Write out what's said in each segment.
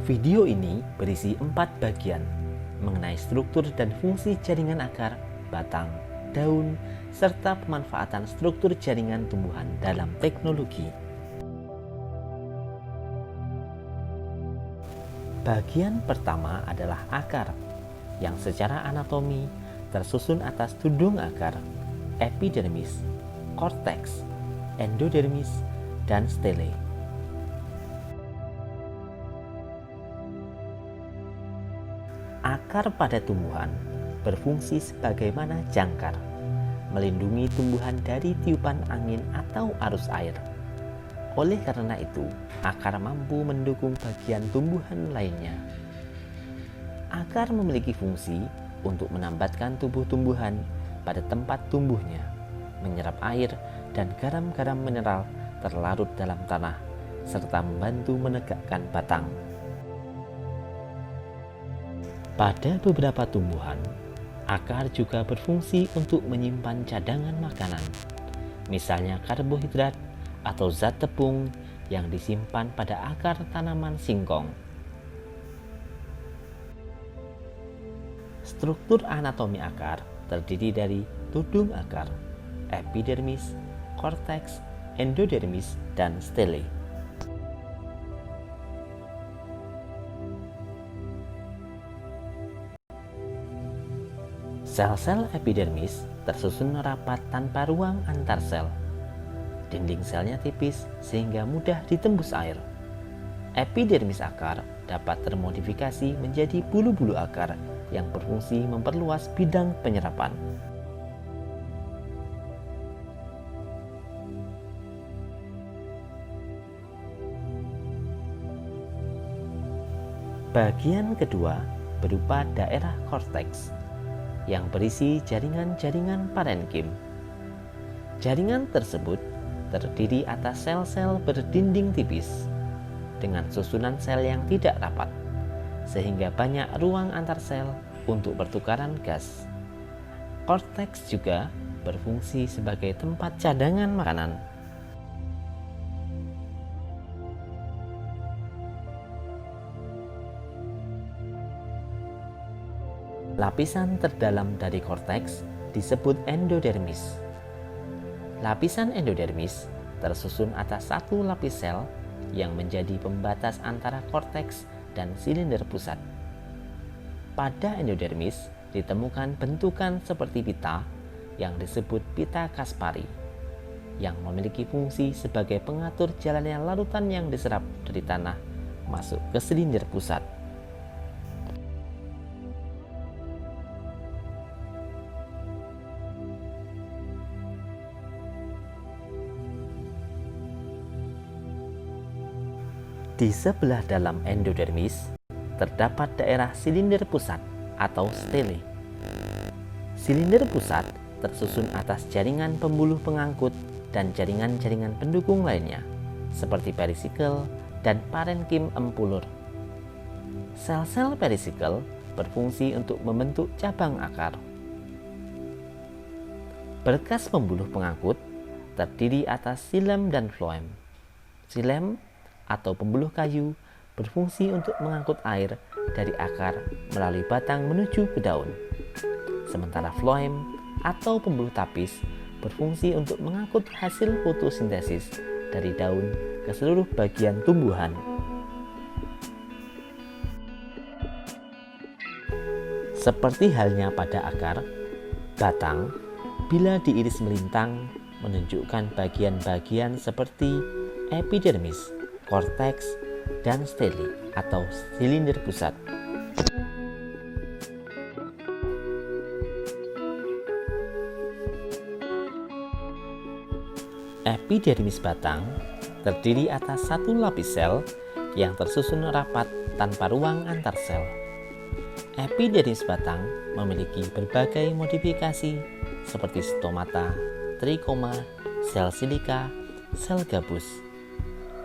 Video ini berisi 4 bagian mengenai struktur dan fungsi jaringan akar, batang, daun, serta pemanfaatan struktur jaringan tumbuhan dalam teknologi. Bagian pertama adalah akar, yang secara anatomi tersusun atas tudung akar, epidermis, korteks, endodermis, dan stele. Akar pada tumbuhan berfungsi sebagaimana jangkar, melindungi tumbuhan dari tiupan angin atau arus air. Oleh karena itu, akar mampu mendukung bagian tumbuhan lainnya. Akar memiliki fungsi untuk menambatkan tubuh tumbuhan pada tempat tumbuhnya, menyerap air dan garam-garam mineral terlarut dalam tanah, serta membantu menegakkan batang. Pada beberapa tumbuhan, akar juga berfungsi untuk menyimpan cadangan makanan, misalnya karbohidrat atau zat tepung yang disimpan pada akar tanaman singkong. Struktur anatomi akar terdiri dari tudung akar, epidermis, korteks, endodermis, dan stele. Sel-sel epidermis tersusun rapat tanpa ruang antar sel. Dinding selnya tipis sehingga mudah ditembus air. Epidermis akar dapat termodifikasi menjadi bulu-bulu akar yang berfungsi memperluas bidang penyerapan. Bagian kedua berupa daerah korteks yang berisi jaringan-jaringan parenkim. Jaringan tersebut terdiri atas sel-sel berdinding tipis dengan susunan sel yang tidak rapat, sehingga banyak ruang antar sel untuk pertukaran gas. Korteks juga berfungsi sebagai tempat cadangan makanan. Lapisan terdalam dari korteks disebut endodermis. Lapisan endodermis tersusun atas satu lapis sel yang menjadi pembatas antara korteks dan silinder pusat. Pada endodermis ditemukan bentukan seperti pita yang disebut pita Kaspari, yang memiliki fungsi sebagai pengatur jalannya larutan yang diserap dari tanah masuk ke silinder pusat. Di sebelah dalam endodermis terdapat daerah silinder pusat atau stele. Silinder pusat tersusun atas jaringan pembuluh pengangkut dan jaringan-jaringan pendukung lainnya seperti perisikel dan parenkim empulur. Sel-sel perisikel berfungsi untuk membentuk cabang akar. Berkas pembuluh pengangkut terdiri atas xilem dan floem. Xilem atau pembuluh kayu berfungsi untuk mengangkut air dari akar melalui batang menuju ke daun. Sementara floem atau pembuluh tapis berfungsi untuk mengangkut hasil fotosintesis dari daun ke seluruh bagian tumbuhan. Seperti halnya pada akar, batang bila diiris melintang menunjukkan bagian-bagian seperti epidermis, korteks, dan stele atau silinder pusat. Epidermis batang terdiri atas satu lapis sel yang tersusun rapat tanpa ruang antar sel. Epidermis batang memiliki berbagai modifikasi seperti stomata, trikoma, sel silika, sel gabus.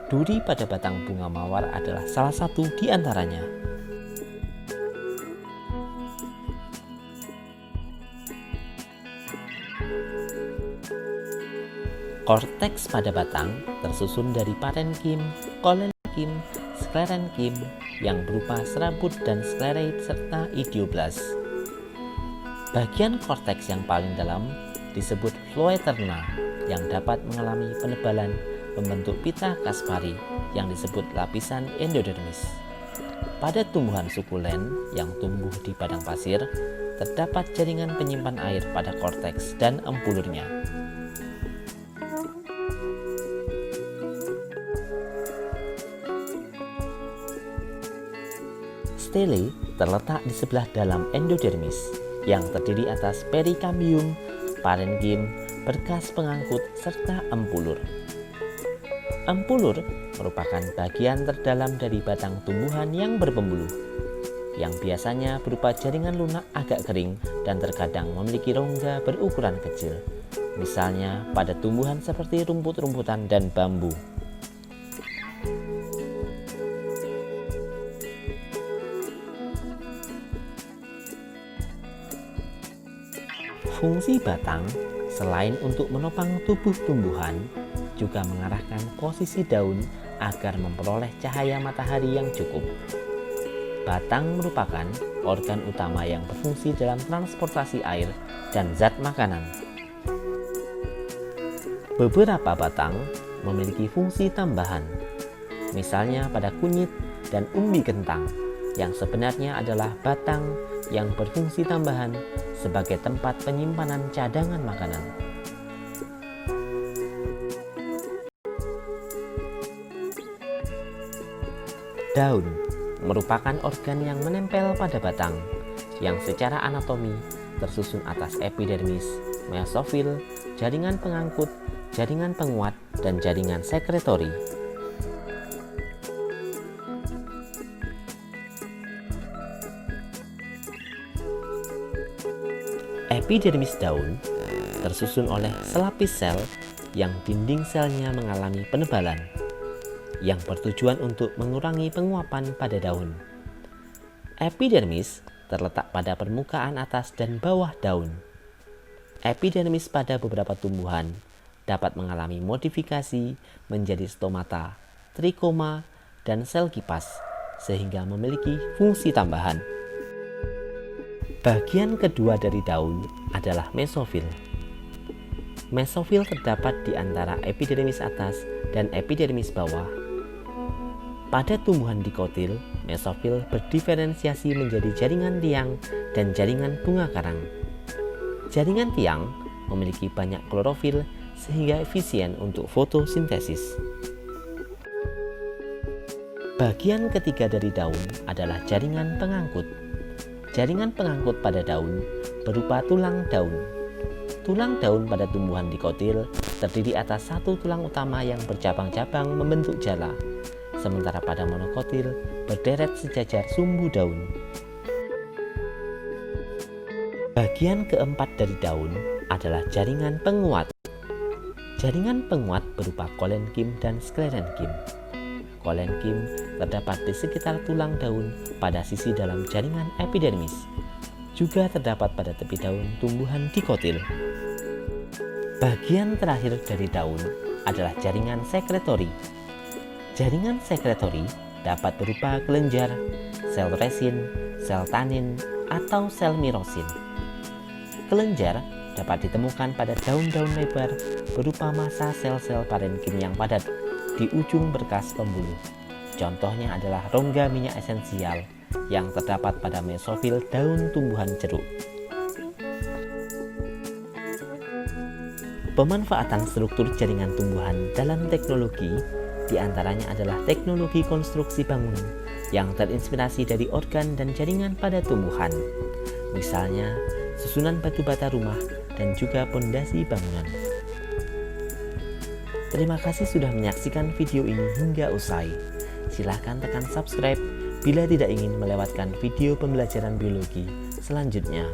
Duri pada batang bunga mawar adalah salah satu di antaranya. Korteks pada batang tersusun dari parenkim, kolenkim, sklerenkim yang berupa serabut dan skleroid serta idioblast. Bagian korteks yang paling dalam disebut floeterna yang dapat mengalami penebalan membentuk pita Kaspari yang disebut lapisan endodermis. Pada tumbuhan sukulen yang tumbuh di padang pasir, terdapat jaringan penyimpan air pada korteks dan empulurnya. Stele terletak di sebelah dalam endodermis yang terdiri atas perikambium, parenkim, berkas pengangkut, serta empulur. Empulur merupakan bagian terdalam dari batang tumbuhan yang berpembuluh, yang biasanya berupa jaringan lunak agak kering dan terkadang memiliki rongga berukuran kecil, misalnya pada tumbuhan seperti rumput-rumputan dan bambu. Fungsi batang selain untuk menopang tubuh tumbuhan, juga mengarahkan posisi daun agar memperoleh cahaya matahari yang cukup. Batang merupakan organ utama yang berfungsi dalam transportasi air dan zat makanan. Beberapa batang memiliki fungsi tambahan, misalnya pada kunyit dan umbi kentang, yang sebenarnya adalah batang yang berfungsi tambahan sebagai tempat penyimpanan cadangan makanan. Daun merupakan organ yang menempel pada batang, yang secara anatomi tersusun atas epidermis, mesofil, jaringan pengangkut, jaringan penguat, dan jaringan sekretori. Epidermis daun tersusun oleh selapis sel yang dinding selnya mengalami penebalan, yang bertujuan untuk mengurangi penguapan pada daun. Epidermis terletak pada permukaan atas dan bawah daun. Epidermis pada beberapa tumbuhan dapat mengalami modifikasi menjadi stomata, trikoma, dan sel kipas, sehingga memiliki fungsi tambahan. Bagian kedua dari daun adalah mesofil. Mesofil terdapat di antara epidermis atas dan epidermis bawah. Pada tumbuhan dikotil, mesofil berdiferensiasi menjadi jaringan tiang dan jaringan bunga karang. Jaringan tiang memiliki banyak klorofil sehingga efisien untuk fotosintesis. Bagian ketiga dari daun adalah jaringan pengangkut. Jaringan pengangkut pada daun berupa tulang daun. Tulang daun pada tumbuhan dikotil terdiri atas satu tulang utama yang bercabang-cabang membentuk jala, sementara pada monokotil berderet sejajar sumbu daun. Bagian keempat dari daun adalah jaringan penguat. Jaringan penguat berupa kolenkim dan sklerenkim. Kolenkim terdapat di sekitar tulang daun pada sisi dalam jaringan epidermis. Juga terdapat pada tepi daun tumbuhan dikotil. Bagian terakhir dari daun adalah jaringan sekretori. Jaringan sekretori dapat berupa kelenjar, sel resin, sel tanin, atau sel mirosin. Kelenjar dapat ditemukan pada daun-daun lebar berupa massa sel-sel parenkim yang padat di ujung berkas pembuluh. Contohnya adalah rongga minyak esensial yang terdapat pada mesofil daun tumbuhan jeruk. Pemanfaatan struktur jaringan tumbuhan dalam teknologi diantaranya adalah teknologi konstruksi bangunan yang terinspirasi dari organ dan jaringan pada tumbuhan, misalnya susunan batu bata rumah dan juga pondasi bangunan. Terima kasih sudah menyaksikan video ini hingga usai. Silahkan tekan subscribe bila tidak ingin melewatkan video pembelajaran biologi selanjutnya.